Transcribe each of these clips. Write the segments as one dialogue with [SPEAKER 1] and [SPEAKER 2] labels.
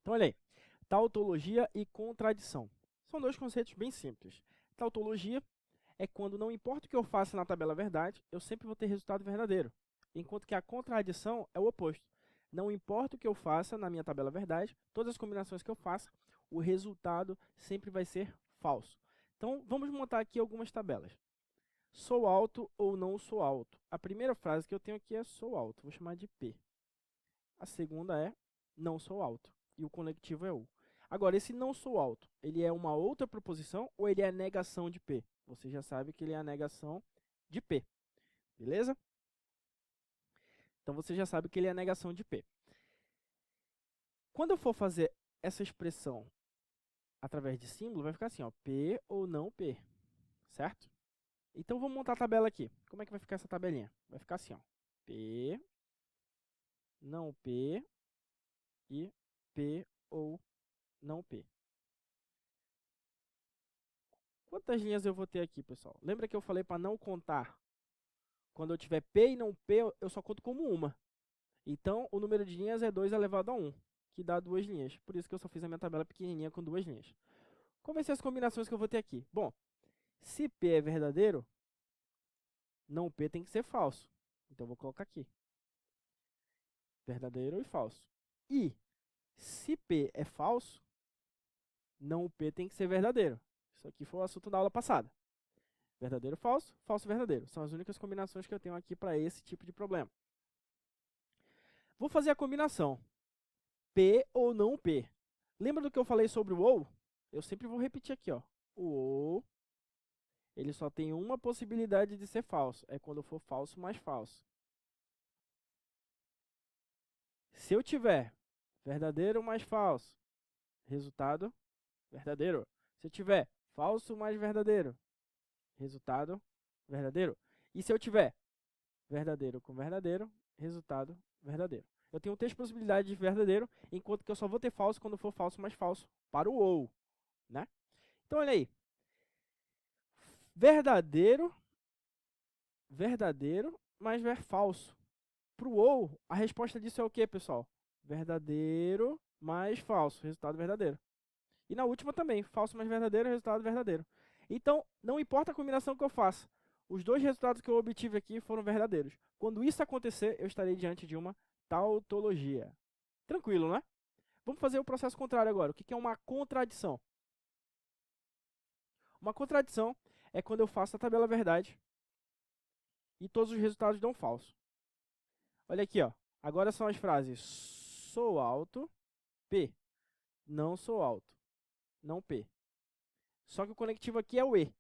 [SPEAKER 1] Então, olha aí. Tautologia e contradição. São dois conceitos bem simples. Tautologia é quando não importa o que eu faça na tabela verdade, eu sempre vou ter resultado verdadeiro. Enquanto que a contradição é o oposto. Não importa o que eu faça na minha tabela verdade, todas as combinações que eu faça, o resultado sempre vai ser falso. Então, vamos montar aqui algumas tabelas. Sou alto ou não sou alto? A primeira frase que eu tenho aqui é sou alto, vou chamar de P. A segunda é não sou alto, e o conectivo é U. Agora, esse não sou alto, ele é uma outra proposição ou ele é a negação de P? Você já sabe que ele é a negação de P, beleza? Então, você já sabe que ele é a negação de P. Quando eu for fazer essa expressão através de símbolo, vai ficar assim, ó, P ou não P, certo? Então, vamos montar a tabela aqui. Como é que vai ficar essa tabelinha? Vai ficar assim, ó, P, não P e P ou não P. Quantas linhas eu vou ter aqui, pessoal? Lembra que eu falei para não contar? Quando eu tiver P e não P, eu só conto como uma. Então, o número de linhas é 2 elevado a 1, que dá 2 linhas. Por isso que eu só fiz a minha tabela pequenininha com 2 linhas. Qual vai ser as combinações que eu vou ter aqui? Bom, se P é verdadeiro, não P tem que ser falso. Então, eu vou colocar aqui. Verdadeiro e falso. E, se P é falso, não P tem que ser verdadeiro. Isso aqui foi o assunto da aula passada. Verdadeiro, falso, falso, verdadeiro. São as únicas combinações que eu tenho aqui para esse tipo de problema. Vou fazer a combinação. P ou não P. Lembra do que eu falei sobre o ou? Eu sempre vou repetir aqui, ó. O ou, ele só tem uma possibilidade de ser falso. É quando for falso mais falso. Se eu tiver verdadeiro mais falso, resultado verdadeiro. Se eu tiver falso mais verdadeiro, resultado verdadeiro. E se eu tiver verdadeiro com verdadeiro, resultado verdadeiro. Eu tenho 3 possibilidades de verdadeiro, enquanto que eu só vou ter falso quando for falso mais falso para o ou, né? Então, olha aí. Verdadeiro, verdadeiro, mais falso. Para o ou, a resposta disso é o que, pessoal? Verdadeiro mais falso, resultado verdadeiro. E na última também, falso mais verdadeiro, resultado verdadeiro. Então, não importa a combinação que eu faça, os 2 resultados que eu obtive aqui foram verdadeiros. Quando isso acontecer, eu estarei diante de uma tautologia. Tranquilo, né? Vamos fazer o processo contrário agora. O que é uma contradição? Uma contradição é quando eu faço a tabela verdade e todos os resultados dão falso. Olha aqui, ó. Agora são as frases sou alto, P. Não sou alto, não P. Só que o conectivo aqui é o E.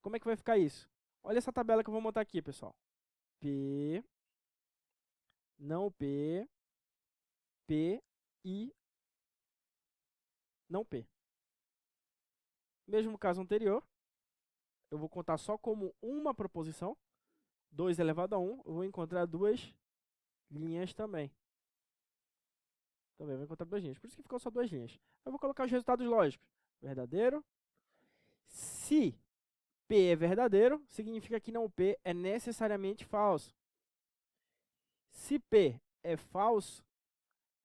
[SPEAKER 1] Como é que vai ficar isso? Olha essa tabela que eu vou montar aqui, pessoal. P, não P, P e não P. Mesmo caso anterior, eu vou contar só como uma proposição. 2 elevado a 1, eu vou encontrar 2 linhas também. Também vou encontrar 2 linhas. Por isso que ficou só 2 linhas. Eu vou colocar os resultados lógicos. Verdadeiro. Se P é verdadeiro, significa que não P é necessariamente falso. Se P é falso,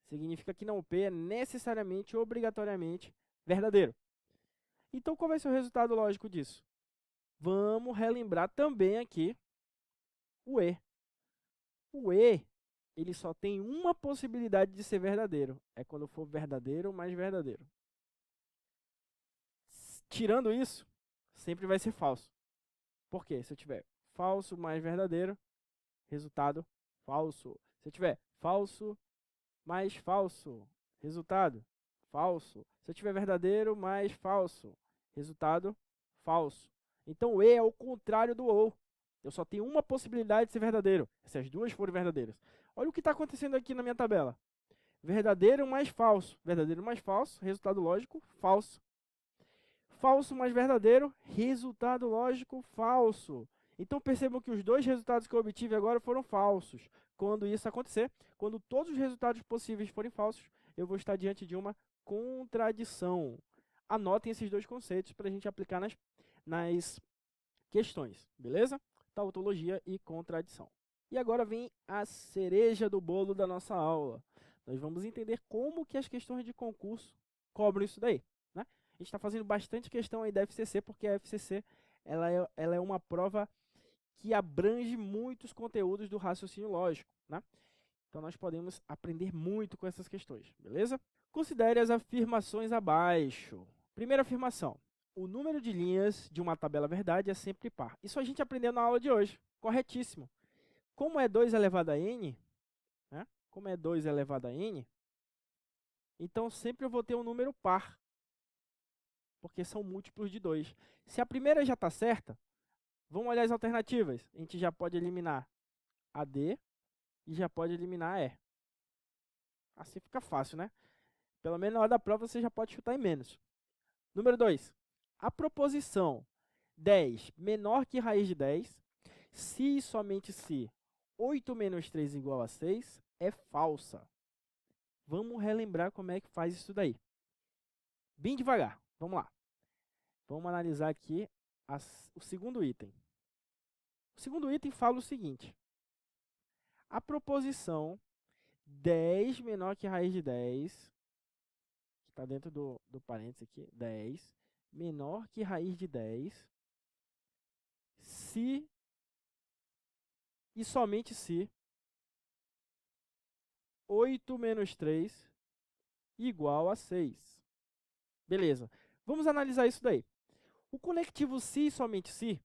[SPEAKER 1] significa que não P é necessariamente, obrigatoriamente verdadeiro. Então, qual vai ser o resultado lógico disso? Vamos relembrar também aqui o E. O E, ele só tem uma possibilidade de ser verdadeiro. É quando for verdadeiro mais verdadeiro. Tirando isso, sempre vai ser falso. Por quê? Se eu tiver falso mais verdadeiro, resultado falso. Se eu tiver falso mais falso, resultado falso. Se eu tiver verdadeiro mais falso, resultado falso. Então, o E é o contrário do OU. Eu só tenho uma possibilidade de ser verdadeiro, se as duas forem verdadeiras. Olha o que está acontecendo aqui na minha tabela. Verdadeiro mais falso. Verdadeiro mais falso, resultado lógico, falso. Falso mais verdadeiro, resultado lógico, falso. Então, percebam que os 2 resultados que eu obtive agora foram falsos. Quando isso acontecer, quando todos os resultados possíveis forem falsos, eu vou estar diante de uma contradição. Anotem esses 2 conceitos para a gente aplicar nas questões, beleza? Tautologia e contradição. E agora vem a cereja do bolo da nossa aula. Nós vamos entender como que as questões de concurso cobram isso daí, né? A gente está fazendo bastante questão aí da FCC, porque a FCC ela é uma prova que abrange muitos conteúdos do raciocínio lógico, né? Então nós podemos aprender muito com essas questões, beleza? Considere as afirmações abaixo. Primeira afirmação: o número de linhas de uma tabela verdade é sempre par. Isso a gente aprendeu na aula de hoje, corretíssimo. Como é 2 elevado a n, né? Como é 2 elevado a n, então sempre eu vou ter um número par, porque são múltiplos de 2. Se a primeira já está certa, vamos olhar as alternativas. A gente já pode eliminar a D e já pode eliminar a E. Assim fica fácil, né? Pelo menos na hora da prova você já pode chutar em menos. Número 2. A proposição 10 menor que raiz de 10, se e somente se 8 menos 3 igual a 6, é falsa. Vamos relembrar como é que faz isso daí. Bem devagar. Vamos lá. Vamos analisar aqui o segundo item. O segundo item fala o seguinte: a proposição 10 menor que raiz de 10, que está dentro do parênteses aqui, 10, menor que raiz de 10, se e somente se 8 menos 3 igual a 6. Beleza. Vamos analisar isso daí. O conectivo se e somente se,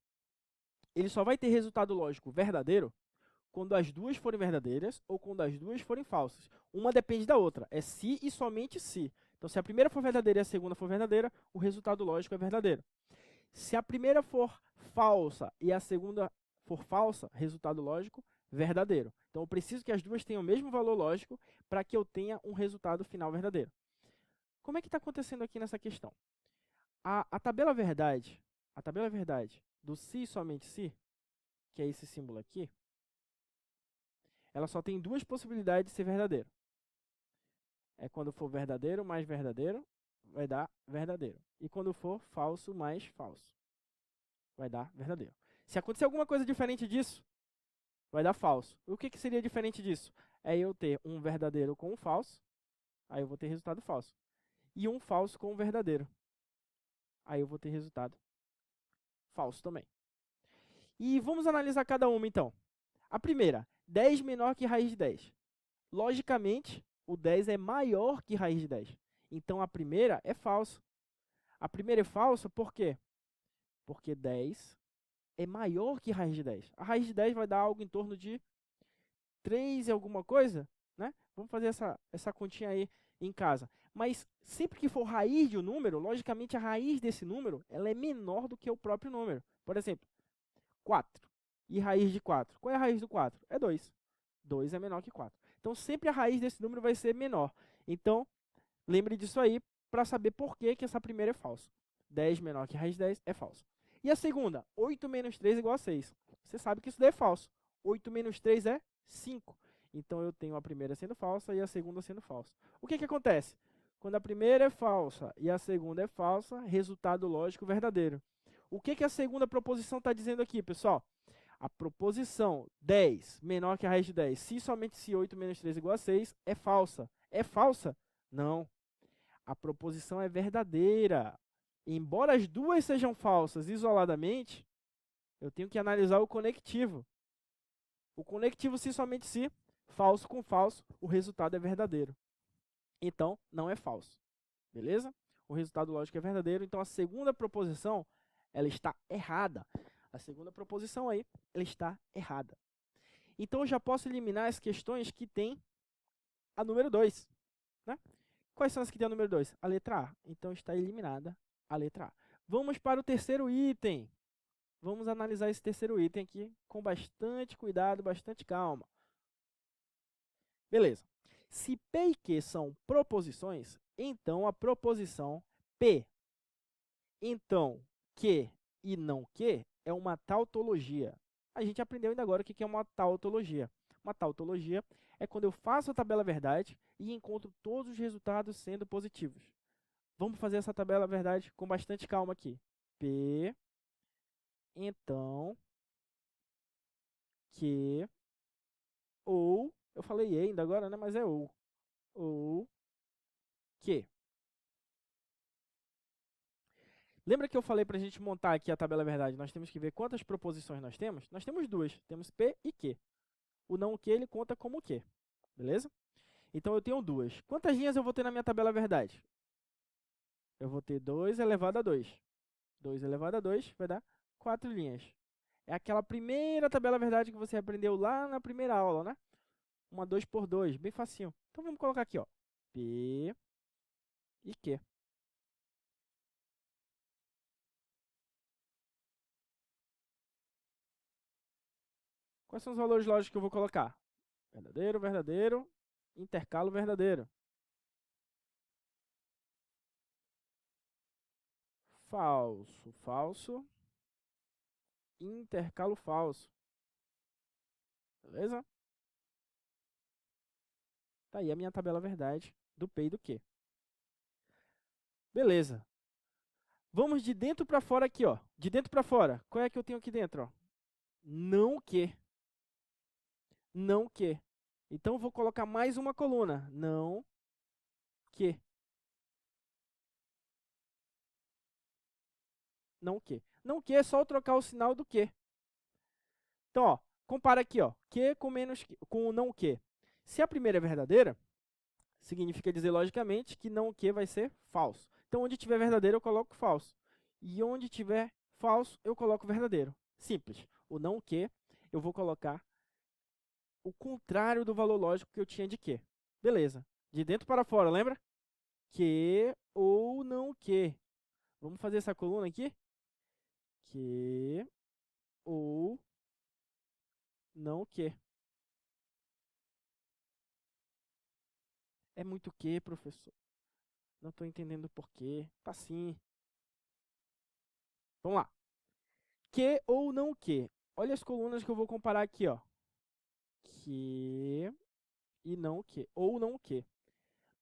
[SPEAKER 1] ele só vai ter resultado lógico verdadeiro quando as duas forem verdadeiras ou quando as duas forem falsas. Uma depende da outra. É se e somente se. Então, se a primeira for verdadeira e a segunda for verdadeira, o resultado lógico é verdadeiro. Se a primeira for falsa e a segunda for falsa, resultado lógico verdadeiro. Então, eu preciso que as duas tenham o mesmo valor lógico para que eu tenha um resultado final verdadeiro. Como é que está acontecendo aqui nessa questão? A tabela verdade do se e somente se, que é esse símbolo aqui, ela só tem duas possibilidades de ser verdadeiro. É quando for verdadeiro mais verdadeiro, vai dar verdadeiro. E quando for falso mais falso, vai dar verdadeiro. Se acontecer alguma coisa diferente disso, vai dar falso. O que seria diferente disso? É eu ter um verdadeiro com um falso, aí eu vou ter resultado falso. E um falso com um verdadeiro, aí eu vou ter resultado falso também. E vamos analisar cada uma então. A primeira, 10 menor que raiz de 10. Logicamente, o 10 é maior que raiz de 10. Então, a primeira é falsa. A primeira é falsa por quê? Porque 10 é maior que raiz de 10. A raiz de 10 vai dar algo em torno de 3 e alguma coisa, né? Vamos fazer essa continha aí em casa. Mas sempre que for raiz de um número, logicamente a raiz desse número ela é menor do que o próprio número. Por exemplo, 4 e raiz de 4. Qual é a raiz do 4? É 2. 2 é menor que 4. Então, sempre a raiz desse número vai ser menor. Então, lembre disso aí para saber por que essa primeira é falsa. 10 menor que raiz de 10 é falso. E a segunda, 8 menos 3 igual a 6. Você sabe que isso daí é falso. 8 menos 3 é 5. Então, eu tenho a primeira sendo falsa e a segunda sendo falsa. O que acontece? Quando a primeira é falsa e a segunda é falsa, resultado lógico verdadeiro. O que a segunda proposição está dizendo aqui, pessoal? A proposição 10 menor que a raiz de 10, se somente se 8 menos 3 igual a 6, é falsa. É falsa? Não. A proposição é verdadeira. Embora as duas sejam falsas isoladamente, eu tenho que analisar o conectivo. O conectivo se somente se, falso com falso, o resultado é verdadeiro. Então, não é falso. Beleza? O resultado lógico é verdadeiro. Então, a segunda proposição, ela está errada. A segunda proposição aí, ela está errada. Então, eu já posso eliminar as questões que tem a número 2. Né? Quais são as que tem a número 2? A letra A. Então, está eliminada a letra A. Vamos para o terceiro item. Vamos analisar esse terceiro item aqui com bastante cuidado, bastante calma. Beleza. Se P e Q são proposições, então a proposição P, então Q e não Q é uma tautologia. A gente aprendeu ainda agora o que é uma tautologia. Uma tautologia é quando eu faço a tabela verdade e encontro todos os resultados sendo positivos. Vamos fazer essa tabela verdade com bastante calma aqui. P, então, Q, ou, eu falei E ainda agora, né? Mas é ou. ou que. Lembra que eu falei para a gente montar aqui a tabela verdade? Nós temos que ver quantas proposições nós temos? Nós temos duas, temos P e Q. O não que ele conta como Q, beleza? Então eu tenho duas. Quantas linhas eu vou ter na minha tabela verdade? Eu vou ter 2 elevado a 2. 2 elevado a 2 vai dar 4 linhas. É aquela primeira tabela verdade que você aprendeu lá na primeira aula, né? Uma 2 por 2, bem facinho. Então vamos colocar aqui, ó, P e Q. Quais são os valores lógicos que eu vou colocar? Verdadeiro, verdadeiro, intercalo verdadeiro. Falso, falso, intercalo falso. Beleza? Tá aí a minha tabela verdade do P e do Q. Beleza. Vamos de dentro para fora aqui, ó. De dentro para fora. Qual é que eu tenho aqui dentro, ó? Não que. Não que. Então eu vou colocar mais uma coluna. Não que. Não que. Não que é só eu trocar o sinal do que. Então, ó, compara aqui, ó, que com menos que, com o não que. Se a primeira é verdadeira, significa dizer logicamente que não que vai ser falso. Então, onde tiver verdadeiro, eu coloco falso. E onde tiver falso, eu coloco verdadeiro. Simples. O não que, eu vou colocar o contrário do valor lógico que eu tinha de que. Beleza. De dentro para fora, lembra? Que ou não que. Vamos fazer essa coluna aqui? Que ou não que. É muito que, professor? Não estou entendendo o porquê. Tá sim. Vamos lá. Que ou não que. Olha as colunas que eu vou comparar aqui, ó. Que e não que. Ou não que.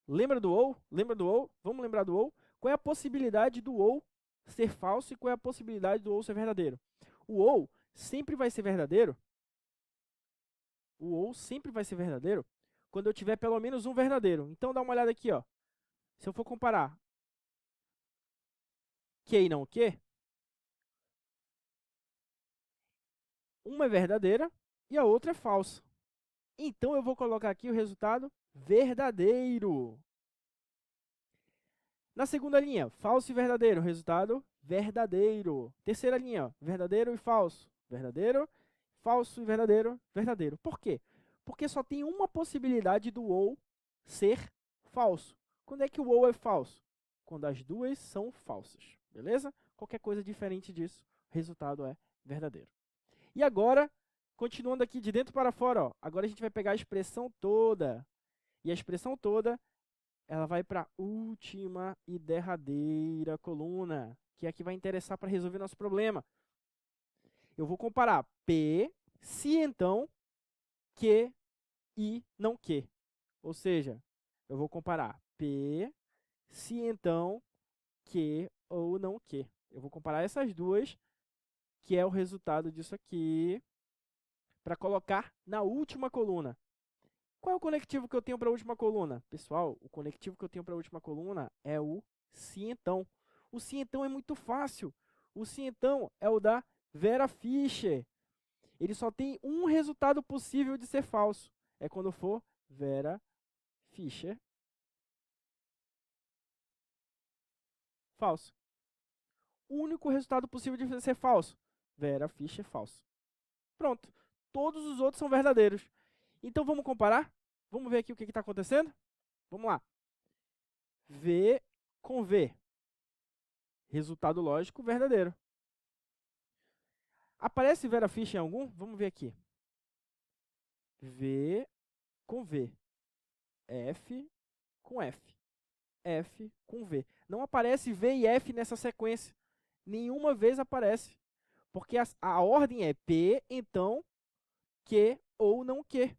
[SPEAKER 1] Lembra do ou? Lembra do ou? Vamos lembrar do ou? Qual é a possibilidade do ou ser falso e qual é a possibilidade do ou ser verdadeiro? O ou sempre vai ser verdadeiro. O ou sempre vai ser verdadeiro quando eu tiver pelo menos um verdadeiro. Então dá uma olhada aqui, ó. Se eu for comparar que e não que, uma é verdadeira e a outra é falsa. Então eu vou colocar aqui o resultado verdadeiro. Na segunda linha, falso e verdadeiro, resultado verdadeiro. Terceira linha, ó, verdadeiro e falso. Verdadeiro, falso e verdadeiro, verdadeiro. Por quê? Porque só tem uma possibilidade do ou ser falso. Quando é que o ou é falso? Quando as duas são falsas, beleza? Qualquer coisa diferente disso, o resultado é verdadeiro. E agora, continuando aqui de dentro para fora, ó, agora a gente vai pegar a expressão toda. E a expressão toda, ela vai para a última e derradeira coluna, que é a que vai interessar para resolver nosso problema. Eu vou comparar P, se então, que e não que. Ou seja, eu vou comparar P, se então, que ou não que. Eu vou comparar essas duas, que é o resultado disso aqui, para colocar na última coluna. Qual é o conectivo que eu tenho para a última coluna? Pessoal, o conectivo que eu tenho para a última coluna é o se então. O se então é muito fácil. O se então é o da Vera Fischer. Ele só tem um resultado possível de ser falso. É quando for Vera Fischer falso. O único resultado possível de ser falso. Vera Fischer falso. Pronto. Todos os outros são verdadeiros. Então vamos comparar? Vamos ver aqui o que está acontecendo? Vamos lá. V com V. Resultado lógico verdadeiro. Aparece Vera Fischer em algum? Vamos ver aqui. V com V. F com F. F com V. Não aparece V e F nessa sequência. Nenhuma vez aparece. Porque a ordem é P, então, que ou não que.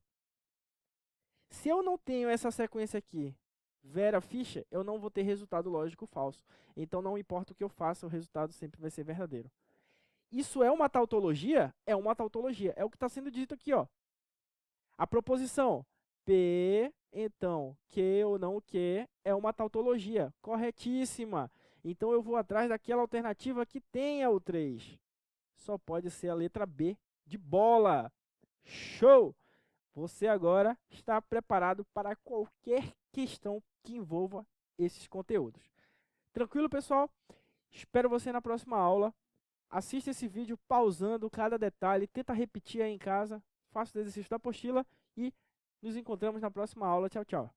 [SPEAKER 1] Se eu não tenho essa sequência aqui, Vera Fischer, eu não vou ter resultado lógico falso. Então, não importa o que eu faça, o resultado sempre vai ser verdadeiro. Isso é uma tautologia? É uma tautologia. É o que está sendo dito aqui, ó. A proposição P Então, que ou não que é uma tautologia. Corretíssima. Então eu vou atrás daquela alternativa que tenha o 3. Só pode ser a letra B de bola. Show! Você agora está preparado para qualquer questão que envolva esses conteúdos. Tranquilo, pessoal? Espero você na próxima aula. Assista esse vídeo pausando cada detalhe, tenta repetir aí em casa, faça o exercício da apostila e nos encontramos na próxima aula. Tchau, tchau.